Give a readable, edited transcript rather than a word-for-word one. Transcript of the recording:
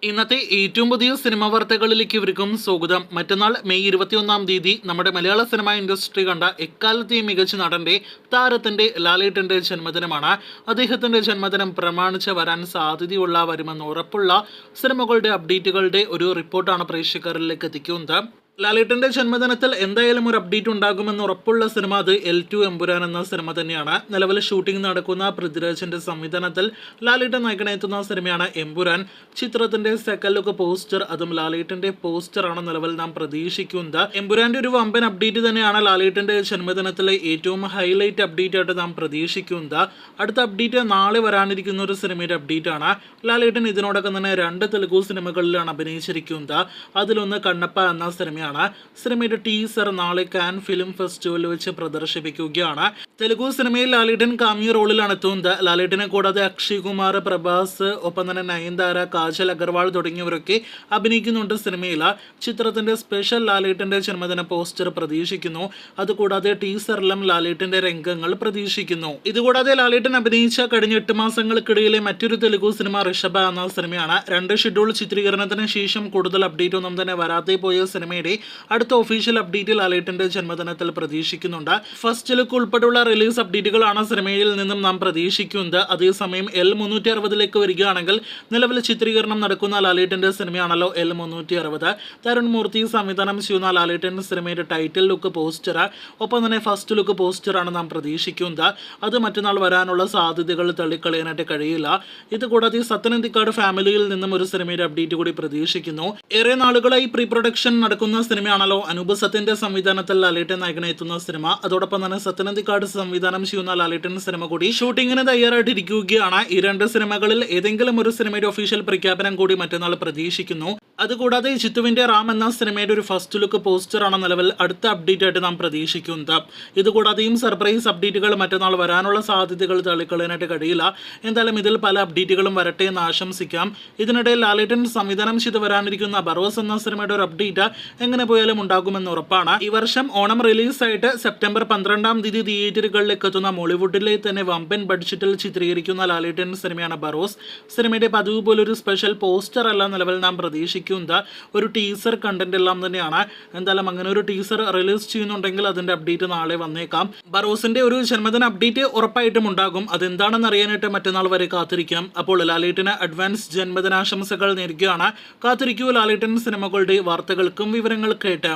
ഇന്നത്തെ ഏറ്റവും പുതിയ സിനിമാ വാർത്തകളിലേക്ക് ഇവർക്കും സ്വാഗതം. മറ്റന്നാൾ മെയ് 21-ാം തീയതി നമ്മുടെ മലയാള സിനിമാ ഇൻഡസ്ട്രി കണ്ട എക്കാലത്തെയും മികച്ച നടന്റെ താരത്തിന്റെ ലാലേട്ടന്റെ ജന്മദിനമാണ്. അദ്ദേഹത്തിന്റെ ജന്മദിനം പ്രമാണിച്ച് വരാൻ സാധ്യതയുള്ള വരുമെന്ന് ഉറപ്പുള്ള സിനിമകളുടെ അപ്ഡേറ്റുകളുടെ ഒരു റിപ്പോർട്ടാണ് പ്രേക്ഷകരിലേക്ക് എത്തിക്കുന്നത്. ലാലേട്ടന്റെ ജന്മദിനത്തിൽ എന്തായാലും ഒരു അപ്ഡേറ്റ് ഉണ്ടാകുമെന്ന് ഉറപ്പുള്ള സിനിമ അത് L2 എമ്പുരാൻ എന്ന സിനിമ തന്നെയാണ്. നിലവിൽ ഷൂട്ടിംഗ് നടക്കുന്ന പൃഥ്വിരാജിന്റെ സംവിധാനത്തിൽ ലാലേട്ടൻ നായകനെത്തുന്ന സിനിമയാണ് എമ്പുരാൻ. ചിത്രത്തിന്റെ സെക്കൻഡ് ലുക്ക് പോസ്റ്റർ, അതും ലാലേട്ടന്റെ പോസ്റ്ററാണ് നിലവിൽ നാം പ്രതീക്ഷിക്കുന്നത്. എമ്പുരാന്റെ ഒരു വമ്പൻ അപ്ഡേറ്റ് തന്നെയാണ് ലാലേട്ടന്റെ ജന്മദിനത്തിലെ ഏറ്റവും ഹൈലൈറ്റ് അപ്ഡേറ്റ് ആയിട്ട് നാം പ്രതീക്ഷിക്കുന്നത്. അടുത്ത അപ്ഡേറ്റ് നാളെ വരാനിരിക്കുന്ന ഒരു സിനിമയുടെ അപ്ഡേറ്റ് ആണ്. ലാലേട്ടൻ ഇതിനോടൊപ്പം തന്നെ 2 തെലുഗു സിനിമകളിലാണ് അഭിനയിച്ചിരിക്കുന്നത്. അതിലൊന്ന് കണ്ണപ്പ എന്ന സിനിമയാണ്. സിനിമയുടെ ടീസർ നാളെ കാൻ ഫിലിം ഫെസ്റ്റിവലിൽ വെച്ച് പ്രദർശിപ്പിക്കുകയാണ്. തെലുഗു സിനിമയിൽ ലാലേട്ടൻ കാമിയോ റോളിലാണ് എത്തുന്നത്. ലാലേട്ടനെ കൂടാതെ അക്ഷയ് കുമാർ, പ്രഭാസ്, ഒപ്പം തന്നെ നയൻതാര, കാജൽ അഗർവാൾ തുടങ്ങിയവരൊക്കെ അഭിനയിക്കുന്നുണ്ട് സിനിമയിൽ. ചിത്രത്തിന്റെ സ്പെഷ്യൽ ലാലേട്ടന്റെ ജന്മദിന പോസ്റ്റർ പ്രതീക്ഷിക്കുന്നു. അതുകൂടാതെ ടീസറിലും ലാലേട്ടന്റെ രംഗങ്ങൾ പ്രതീക്ഷിക്കുന്നു. ഇതുകൂടാതെ ലാലേട്ടൻ അഭിനയിച്ച കഴിഞ്ഞ 8 മാസങ്ങൾക്കിടയിലെ മറ്റൊരു തെലുഗു സിനിമ ഋഷഭ എന്ന സിനിമയാണ്. 2 ഷെഡ്യൂൾ ചിത്രീകരണത്തിന് ശേഷം കൂടുതൽ അപ്ഡേറ്റ് ഒന്നും തന്നെ വരാതെ പോയ സിനിമയുടെ അടുത്ത ഒഫീഷ്യൽ അപ്ഡേറ്റ് ലാലേട്ടന്റെ ജന്മദിനത്തിൽ പ്രതീക്ഷിക്കുന്നുണ്ട്. ഫസ്റ്റ് ലുക്ക് ഉൾപ്പെടെയുള്ള റിലീസ് അപ്ഡേറ്റുകളാണ് സിനിമയിൽ നിന്നും നാം പ്രതീക്ഷിക്കുന്നത്. അതേസമയം L360 വരികയാണെങ്കിൽ നിലവിൽ ചിത്രീകരണം നടക്കുന്ന ലാലേട്ടന്റെ സിനിമയാണല്ലോ L360. തരുൺ മൂർത്തി സംവിധാനം ചെയ്യുന്ന ലാലേട്ടൻ സിനിമയുടെ ടൈറ്റിൽ ലുക്ക് പോസ്റ്റർ, ഒപ്പം തന്നെ ഫസ്റ്റ് ലുക്ക് പോസ്റ്ററാണ് നാം പ്രതീക്ഷിക്കുന്നത്. അത് മറ്റന്നാൾ വരാനുള്ള സാധ്യതകൾ തള്ളിക്കളയാനായിട്ട് കഴിയില്ല. ഇതുകൂടാതെ സത്യനന്ദിക്കാട് ഫാമിലിയിൽ നിന്നും ഒരു സിനിമയുടെ അപ്ഡേറ്റ് കൂടി പ്രതീക്ഷിക്കുന്നു. ഏറെ നാളുകളായി പ്രീ പ്രൊഡക്ഷൻ നടക്കുന്ന സിനിമയാണല്ലോ അനൂപ് സത്യന്റെ സംവിധാനത്തിൽ ലാലേട്ടൻ നായകനെ എത്തുന്ന സിനിമ. അതോടൊപ്പം തന്നെ സത്യനന്ദിക്കാട് സംവിധാനം ചെയ്യുന്ന ലാലേട്ടൻ സിനിമ കൂടി ഷൂട്ടിങ്ങിന് തയ്യാറായിട്ടിരിക്കുകയാണ്. ഈ 2 സിനിമകളിൽ ഏതെങ്കിലും ഒരു സിനിമയുടെ ഒഫീഷ്യൽ പ്രഖ്യാപനം കൂടി മറ്റന്നാൾ പ്രതീക്ഷിക്കുന്നു. അതുകൂടാതെ ജിത്തുവിന്റെ റാം എന്ന സിനിമയുടെ ഒരു ഫസ്റ്റ് ലുക്ക് പോസ്റ്ററാണ് നിലവിൽ അടുത്ത അപ്ഡേറ്റ് ആയിട്ട് നാം പ്രതീക്ഷിക്കുന്നത്. ഇതുകൂടാതെയും സർപ്രൈസ് അപ്ഡേറ്റുകൾ മറ്റന്നാൾ വരാനുള്ള സാധ്യതകൾ തള്ളിക്കളയാനായിട്ട് കഴിയില്ല. എന്തായാലും ഇതിൽ പല അപ്ഡേറ്റുകളും വരട്ടെ എന്ന് ആശംസിക്കാം. ഇതിനിടയിൽ ലാലേട്ടൻ സംവിധാനം ചെയ്ത് വരാനിരിക്കുന്ന ബറോസ് എന്ന സിനിമയുടെ ഒരു അപ്ഡേറ്റ് എങ്ങനെ പോയാലും ഉണ്ടാകുമെന്ന് ഉറപ്പാണ്. ഈ വർഷം ഓണം റിലീസായിട്ട് സെപ്റ്റംബർ 12-ാം തീയതി തിയേറ്ററുകളിലേക്ക് എത്തുന്ന മോളിവുഡിലെ തന്നെ വമ്പൻ ബഡ്ജറ്റിൽ ചിത്രീകരിക്കുന്ന ലാലേട്ടൻ സിനിമയാണ് ബറോസ്. സിനിമയുടെ പതിവ് പോലൊരു സ്പെഷ്യൽ പോസ്റ്റർ അല്ല നിലവിൽ നാം പ്രതീക്ഷിക്കുന്നത്. ഒരു ടീസർ കണ്ടന്റ് എല്ലാം തന്നെയാണ്. എന്തായാലും അങ്ങനെ ഒരു ടീസർ റിലീസ് ചെയ്യുന്നുണ്ടെങ്കിൽ അതിന്റെ അപ്ഡേറ്റ് നാളെ വന്നേക്കാം. ബറോസിന്റെ ഒരു ജന്മദിന അപ്ഡേറ്റ് ഉറപ്പായിട്ടും ഉണ്ടാകും. അതെന്താണെന്ന് അറിയാനായിട്ട് മറ്റന്നാൾ വരെ കാത്തിരിക്കാം. അപ്പോൾ ലാലേട്ടന് അഡ്വാൻസ് ജന്മദിനാശംസകൾ നേരുകയാണ്. കാത്തിരിക്കൂ ലാലേട്ടൻ സിനിമകളുടെ വാർത്തകൾക്കും വിവരങ്ങൾ കേട്ട്.